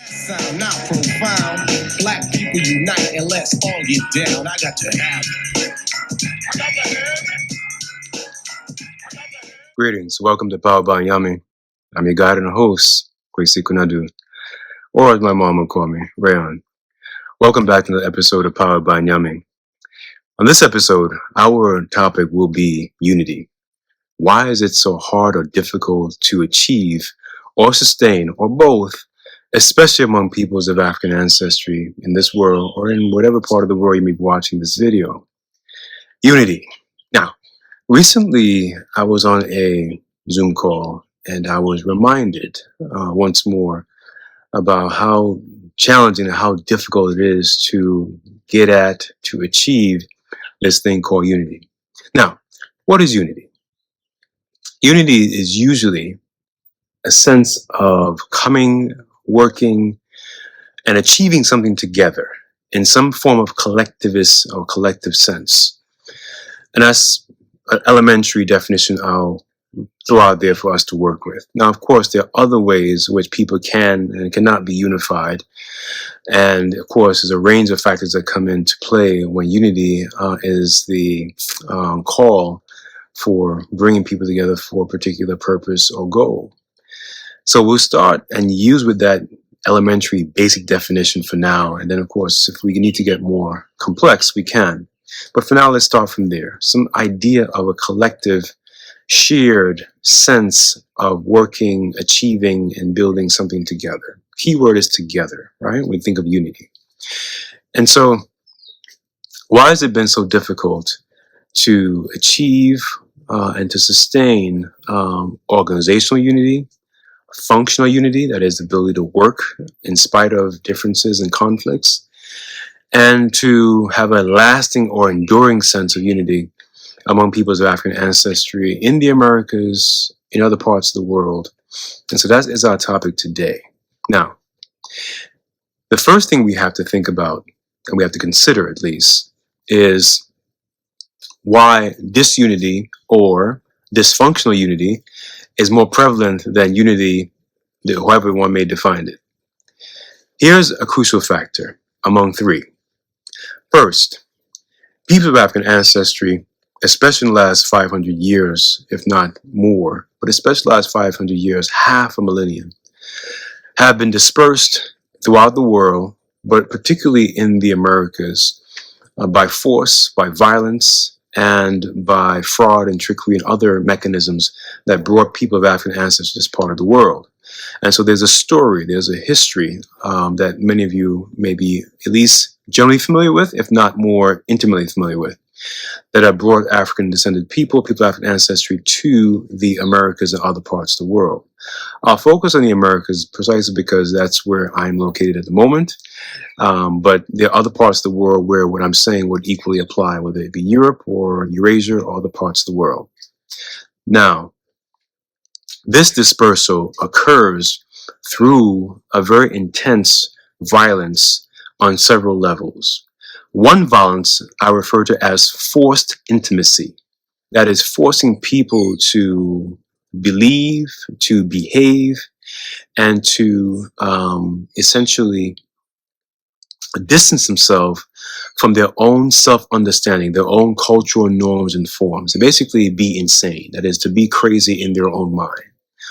Sound not profound. Black people unite and let's all get down. I got to have Greetings, welcome to Powered by Nyame. I'm your guide and host, Kwesi Kunadu, or as my mom would call me, Rayon. Welcome back to the episode of Powered by Nyame. On this episode, our topic will be unity. Why is it so hard or difficult to achieve or sustain, or both, especially among peoples of African ancestry in this world or in whatever part of the world you may be watching this video? Unity. Now, recently, I was on a Zoom call and I was reminded once more about how challenging and how difficult it is to get at, to achieve this thing called unity. Now, what is unity? Unity is usually a sense of coming, working, and achieving something together in some form of collectivist or collective sense. And that's an elementary definition I'll throw out there for us to work with. Now, of course, there are other ways which people can and cannot be unified. And of course, there's a range of factors that come into play when unity is the call for bringing people together for a particular purpose or goal. So we'll start and use with that elementary basic definition for now. And then, of course, if we need to get more complex, we can. But for now, let's start from there. Some idea of a collective, shared sense of working, achieving, and building something together. Keyword is together, right? We think of unity. And so, why has it been so difficult to achieve and to sustain organizational unity, functional unity, that is the ability to work in spite of differences and conflicts, and to have a lasting or enduring sense of unity among peoples of African ancestry in the Americas, in other parts of the world. And so that is our topic today. Now, the first thing we have to think about, and we have to consider at least, is why disunity or dysfunctional unity is more prevalent than unity, however one may define it. Here's a crucial factor among three. First, people of African ancestry, especially in the last 500 years, if not more, but especially the last 500 years, half a millennium, have been dispersed throughout the world, but particularly in the Americas, by force, by violence, and by fraud and trickery and other mechanisms that brought people of African ancestry to this part of the world. And so there's a story, there's a history that many of you may be at least generally familiar with, if not more intimately familiar with, that have brought African descended people of African ancestry to the Americas and other parts of the world. I'll focus on the Americas precisely because that's where I'm located at the moment. But there are other parts of the world where what I'm saying would equally apply, whether it be Europe or Eurasia or other parts of the world. Now, this dispersal occurs through a very intense violence on several levels. One violence I refer to as forced intimacy. That is forcing people to believe, to behave, and to essentially distance themselves from their own self-understanding, their own cultural norms and forms, and basically be insane. That is, to be crazy in their own mind,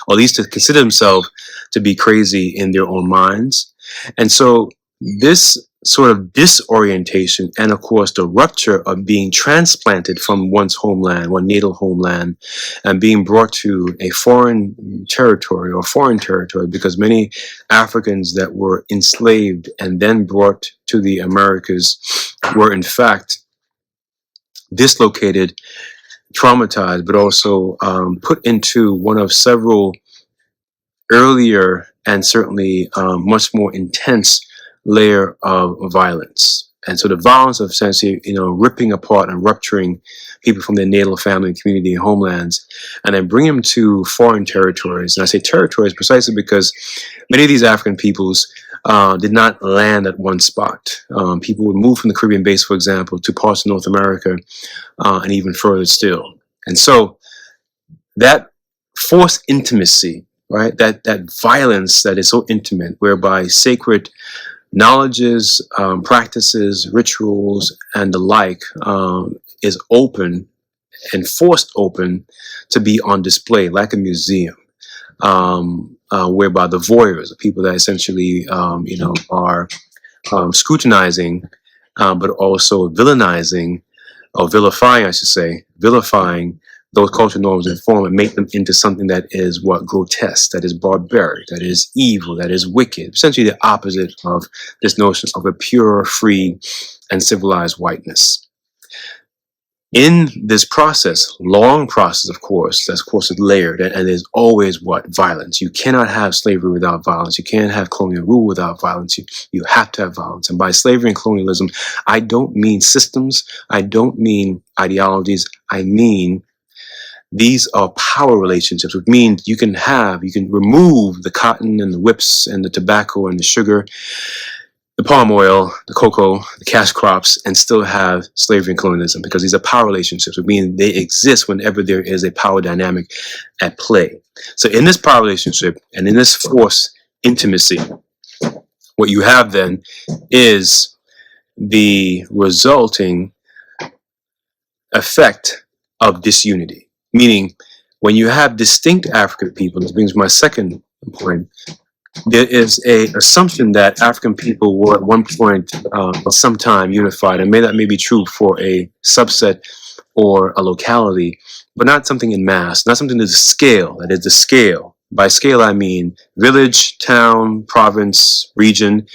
or at least to consider themselves to be crazy in their own minds. And so this sort of disorientation and, of course, the rupture of being transplanted from one's homeland, one natal homeland, and being brought to a foreign territory or foreign territory, because many Africans that were enslaved and then brought to the Americas were, in fact, dislocated, traumatized, but also put into one of several earlier and certainly much more intense layer of violence. And so the violence of essentially, ripping apart and rupturing people from their natal family, community, and homelands, and then bring them to foreign territories. And I say territories precisely because many of these African peoples did not land at one spot. People would move from the Caribbean base, for example, to parts of North America and even further still. And so that forced intimacy right? That violence that is so intimate, whereby sacred knowledges, practices, rituals, and the like is open and forced open to be on display like a museum, whereby the voyeurs, the people that essentially, are scrutinizing, but also villainizing, or vilifying, I should say, vilifying those cultural norms and form and make them into something that is what grotesque, that is barbaric, that is evil, that is wicked. Essentially, the opposite of this notion of a pure, free, and civilized whiteness. In this process, long process, of course, that's of course is layered, and there's always what? Violence. You cannot have slavery without violence. You can't have colonial rule without violence. You have to have violence. And by slavery and colonialism, I don't mean systems. I don't mean ideologies. I mean these are power relationships, which means you can remove the cotton and the whips and the tobacco and the sugar, the palm oil, the cocoa, the cash crops, and still have slavery and colonialism, because these are power relationships, which means they exist whenever there is a power dynamic at play. So in this power relationship and in this force intimacy, what you have then is the resulting effect of disunity. Meaning, when you have distinct African people, this brings my second point, there is a assumption that African people were at one point or sometime unified, and that may be true for a subset or a locality, but not something in mass, not something to the scale. That is the scale. By scale, I mean village, town, province, region.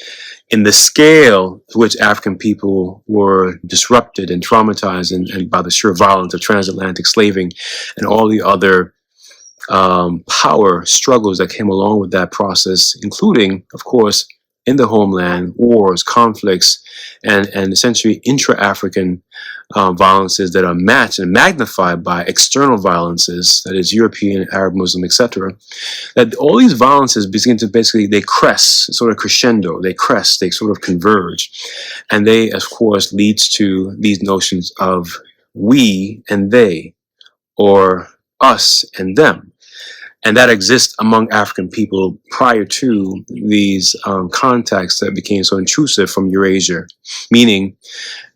In the scale to which African people were disrupted and traumatized and by the sheer violence of transatlantic slaving and all the other power struggles that came along with that process, including, of course, in the homeland, wars, conflicts, and essentially intra-African violences that are matched and magnified by external violences, that is European, Arab, Muslim, etc. That all these violences begin to they crest, sort of crescendo, they crest, they sort of converge. And they, of course, leads to these notions of we and they, or us and them. And that exists among African people prior to these contacts that became so intrusive from Eurasia. Meaning,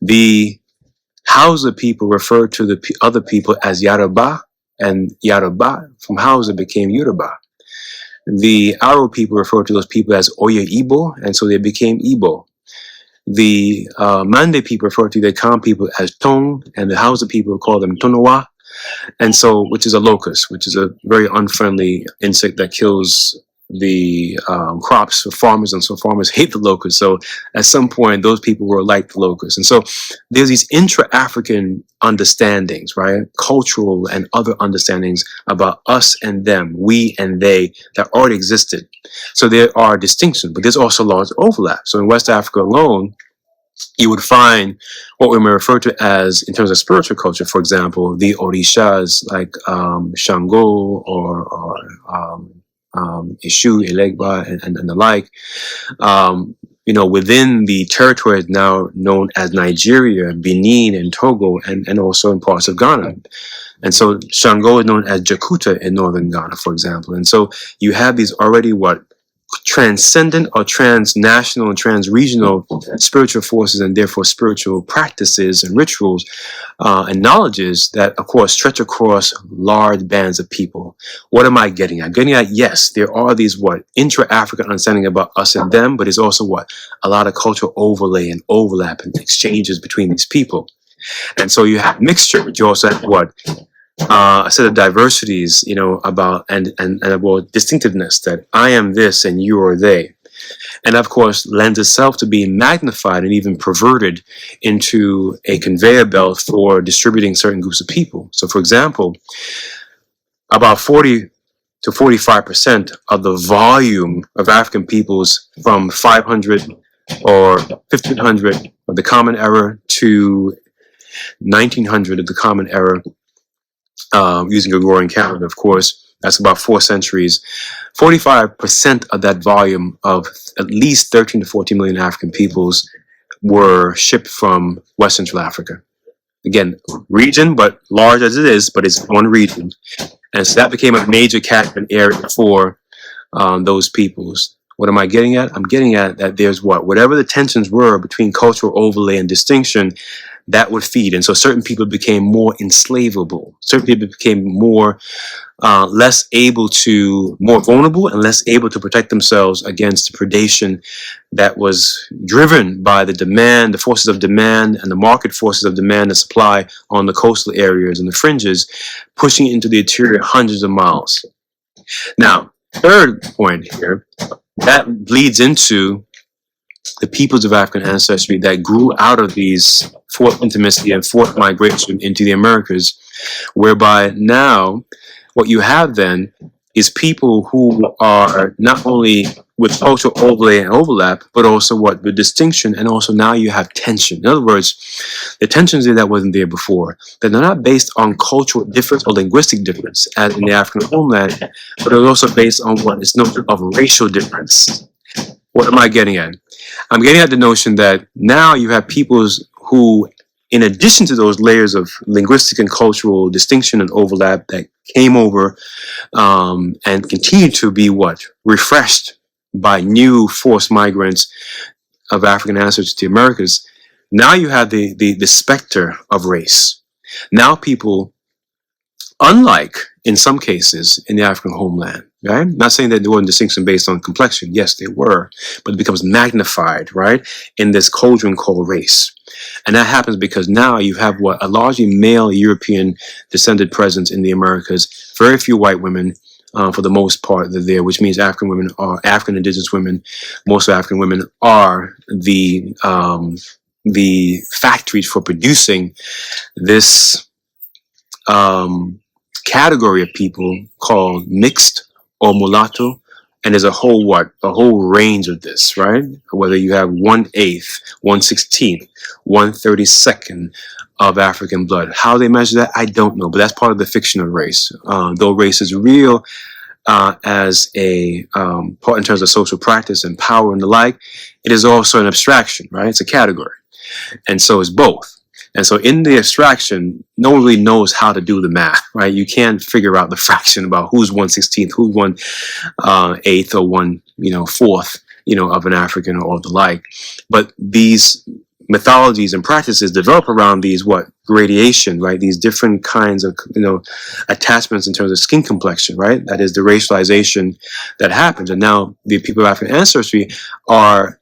the Hausa people referred to the other people as Yoruba, and Yoruba from Hausa became Yoruba. The Aro people referred to those people as Oya Igbo, and so they became Igbo. The Mande people referred to the Kan people as Tong, and the Hausa people called them Tonowa. And so, which is a locust, which is a very unfriendly insect that kills the crops for farmers, and so farmers hate the locust. So at some point, those people were like the locust. And so there's these intra-African understandings, right? Cultural and other understandings about us and them, we and they, that already existed. So there are distinctions, but there's also large overlap. So in West Africa alone, you would find what we may refer to as, in terms of spiritual culture, for example, the Orishas like Shango or Ishu, Elegba, and the like. Within the territories now known as Nigeria, Benin, and Togo, and also in parts of Ghana. And so Shango is known as Jakuta in northern Ghana, for example. And so you have these already transcendent or transnational and transregional spiritual forces, and therefore spiritual practices and rituals and knowledges that, of course, stretch across large bands of people. What am I getting at? I'm getting at, yes, there are these intra-African understanding about us and them, but there's also a lot of cultural overlay and overlap and exchanges between these people. And so you have mixture, but you also have a set of diversities, about and about distinctiveness, that I am this and you are they. And of course, lends itself to being magnified and even perverted into a conveyor belt for distributing certain groups of people. So, for example, about 40 to 45% of the volume of African peoples from 500 or 1500 of the Common Era to 1900 of the Common Era, using a Gregorian calendar, of course, that's about 4 centuries. 45% of that volume of at least 13 to 14 million African peoples were shipped from West Central Africa. Again, region, but large as it is, but it's one region. And so that became a major catchment area for those peoples. What am I getting at? I'm getting at that there's whatever the tensions were between cultural overlay and distinction, that would feed. And so certain people became more enslavable. Certain people became more more vulnerable and less able to protect themselves against the predation that was driven by the forces of demand and the market forces of demand and supply on the coastal areas and the fringes, pushing into the interior hundreds of miles. Now, third point here, that bleeds into the peoples of African ancestry that grew out of these forced intimacy and forced migration into the Americas, whereby now what you have then is people who are not only with cultural overlay and overlap, but also the distinction, and also now you have tension. In other words, the tensions that wasn't there before, that they're not based on cultural difference or linguistic difference as in the African homeland, but they're also based on what is noted of racial difference. What am I getting at? I'm getting at the notion that now you have peoples who, in addition to those layers of linguistic and cultural distinction and overlap that came over and continue to be refreshed by new forced migrants of African ancestors to the Americas. Now you have the specter of race. Now people, unlike in some cases in the African homeland, right? Not saying that there wasn't distinction based on complexion. Yes, there were, but it becomes magnified, right, in this cauldron called race. And that happens because now you have a largely male European descended presence in the Americas. Very few white women, for the most part, they're there, which means African women are African indigenous women. Most African women are the factories for producing this category of people called mixed or mulatto. And there's a whole range of this, right? Whether you have 1/8, 1/16, 1/32 of African blood. How they measure that, I don't know, but that's part of the fiction of race. Though race is real as a part in terms of social practice and power and the like, it is also an abstraction, right? It's a category. And so it's both. And so in the abstraction, no one really knows how to do the math, right? You can't figure out the fraction about who's 1/16, who's 1/8 or 1/4, of an African or the like. But these mythologies and practices develop around these gradation, right? These different kinds of attachments in terms of skin complexion, right? That is the racialization that happens. And now the people of African ancestry are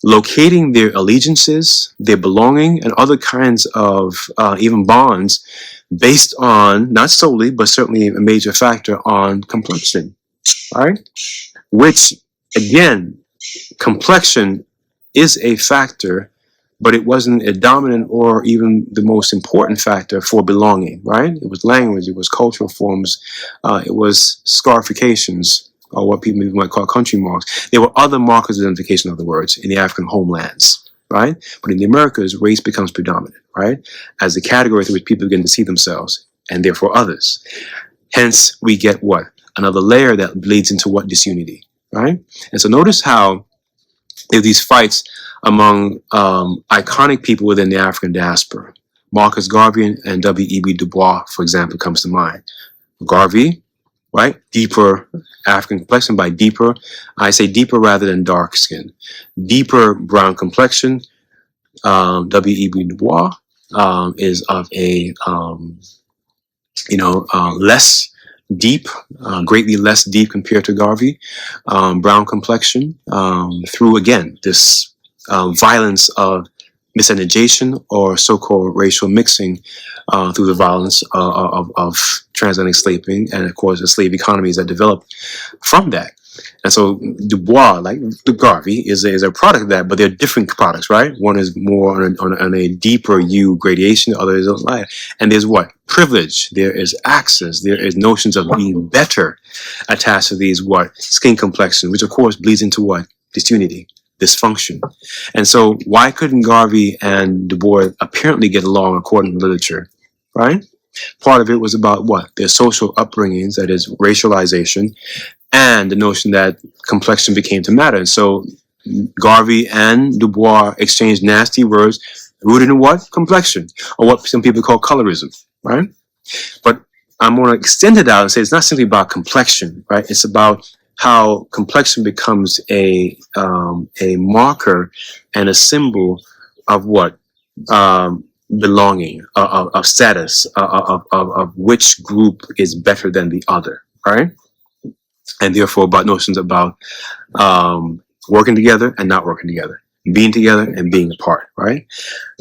locating their allegiances, their belonging, and other kinds of even bonds based on, not solely, but certainly a major factor on complexion, right? Which, again, complexion is a factor, but it wasn't a dominant or even the most important factor for belonging, right? It was language, it was cultural forms, it was scarifications, or what people might call country marks. There were other markers of identification, in other words, in the African homelands, right? But in the Americas, race becomes predominant, right? As the category through which people begin to see themselves, and therefore others. Hence, we get another layer that bleeds into disunity, right? And so notice how there are these fights among iconic people within the African diaspora. Marcus Garvey and W.E.B. Du Bois, for example, comes to mind. Garvey, right? Deeper African complexion. By deeper, I say deeper rather than dark skin. Deeper brown complexion. W.E.B. Du Bois is of a less deep, greatly less deep compared to Garvey, brown complexion, through again this violence of miscegenation or so-called racial mixing through the violence of transatlantic slavery and, of course, the slave economies that developed from that. And so Du Bois, like the Garvey, is a product of that, but they're different products, right? One is more on a deeper U gradation, the other is light. And there's privilege, there is access, there is notions of being better attached to these skin complexion, which of course bleeds into disunity, dysfunction. And so why couldn't Garvey and Du Bois apparently get along according to literature, right? Part of it was about their social upbringings, that is racialization, and the notion that complexion became to matter. And so Garvey and Du Bois exchanged nasty words rooted in complexion, or what some people call colorism, right? But I'm going to extend it out and say it's not simply about complexion, right? It's about how complexion becomes a marker and a symbol of what, belonging, of status, of which group is better than the other, right? And therefore about notions about working together and not working together, being together and being apart, right?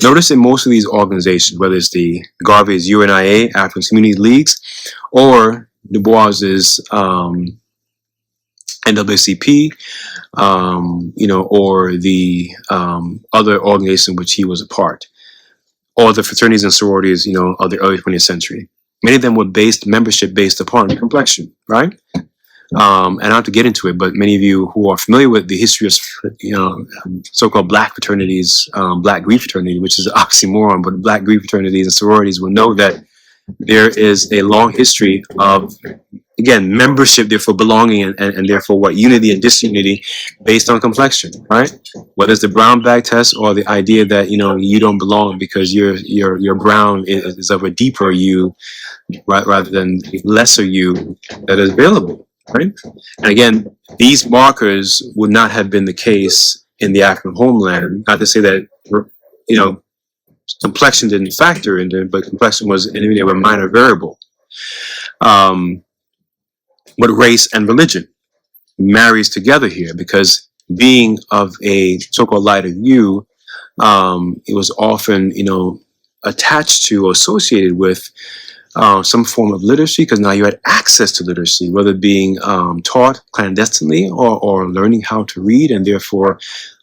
Notice in most of these organizations, whether it's the Garvey's UNIA, African Community Leagues, or Du Bois's NAACP, or the other organization which he was a part, or the fraternities and sororities, of the early 20th century. Many of them were membership based upon complexion, right? And I don't have to get into it, but many of you who are familiar with the history of, so-called black fraternities, black Greek fraternity, which is an oxymoron, but black Greek fraternities and sororities will know that there is a long history of, again, membership, therefore belonging, and therefore what, unity and disunity based on complexion, right? Whether it's the brown bag test or the idea that, you don't belong because your brown is of a deeper you, right, rather than lesser you that is available, right? And again, these markers would not have been the case in the African homeland. Not to say that, complexion didn't factor into it, but complexion was a minor variable. But race and religion marries together here, because being of a so-called lighter hue, it was often, attached to or associated with some form of literacy, because now you had access to literacy, whether being taught clandestinely or learning how to read, and therefore,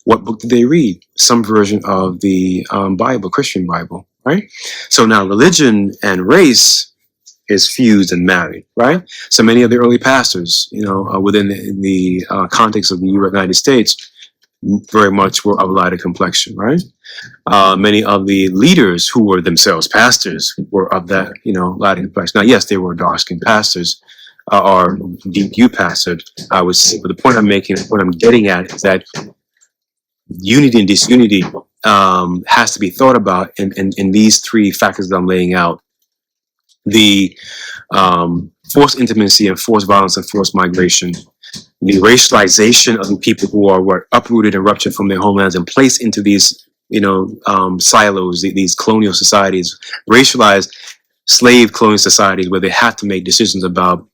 what book did they read? Some version of the Bible, Christian Bible, right? So now religion and race is fused and married, right? So many of the early pastors, within the context of the United States, very much were of lighter complexion, right? Many of the leaders who were themselves pastors were of that, lighter complexion. Now, yes, they were dark-skinned pastors, or deep hue pastors, I would say. But the point I'm making, what I'm getting at, is that unity and disunity has to be thought about in these three factors that I'm laying out. The forced intimacy and forced violence and forced migration, the racialization of the people who are uprooted and ruptured from their homelands and placed into these, silos, these colonial societies, racialized slave colonial societies where they have to make decisions about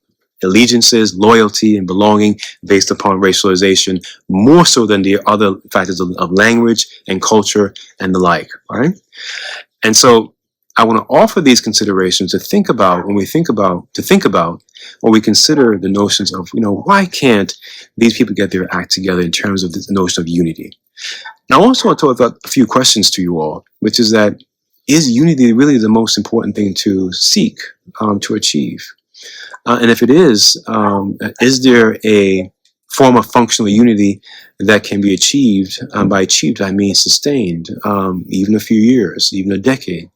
allegiances, loyalty, and belonging based upon racialization, more so than the other factors of language and culture and the like, right? And so I want to offer these considerations to think about when we consider the notions of, why can't these people get their act together in terms of the notion of unity? Now, I also want to talk about a few questions to you all, which is that, is unity really the most important thing to seek, to achieve? And if it is there a form of functional unity that can be achieved? By achieved, I mean sustained, even a few years, even a decade.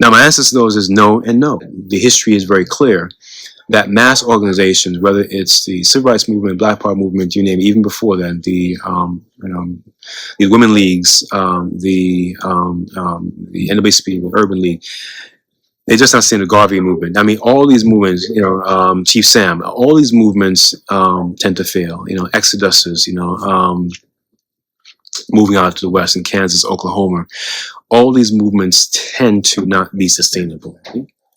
Now, my answer to those is no and no. The history is very clear that mass organizations, whether it's the civil rights movement, Black Power movement, you name it, even before then, the women leagues, the NAACP, the Urban League, they just not seeing the Garvey movement. I mean, all these movements, Chief Sam, all these movements tend to fail. Exoduses, moving out to the West in Kansas, Oklahoma. All these movements tend to not be sustainable.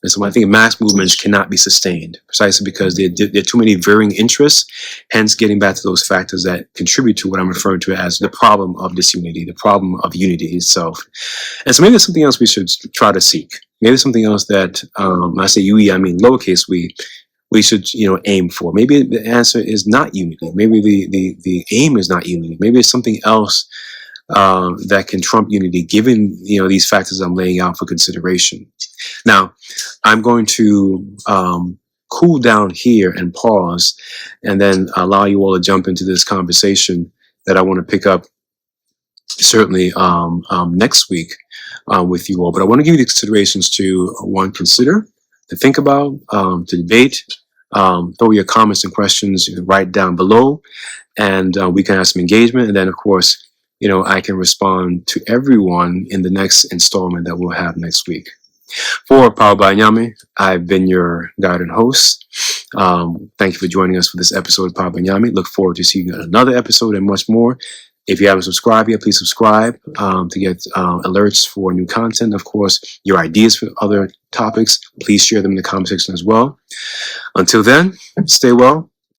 And so I think mass movements cannot be sustained precisely because there are too many varying interests, hence getting back to those factors that contribute to what I'm referring to as the problem of disunity, the problem of unity itself. And so maybe there's something else we should try to seek. Maybe there's something else that, when I say we, I mean lowercase we should, aim for. Maybe the answer is not unity. Maybe the aim is not unity. Maybe it's something else that can trump unity, given these factors I'm laying out for consideration. Now, I'm going to cool down here and pause, and then allow you all to jump into this conversation that I want to pick up certainly next week with you all. But I want to give you the considerations to consider, to think about, to debate. Throw your comments and questions right down below, and we can have some engagement. And then, of course, I can respond to everyone in the next installment that we'll have next week. For Powered by Nyame, I've been your guide and host. Thank you for joining us for this episode of Powered by Nyame. Look forward to seeing another episode and much more. If you haven't subscribed yet, please subscribe to get alerts for new content. Of course, your ideas for other topics, please share them in the comment section as well. Until then, stay well,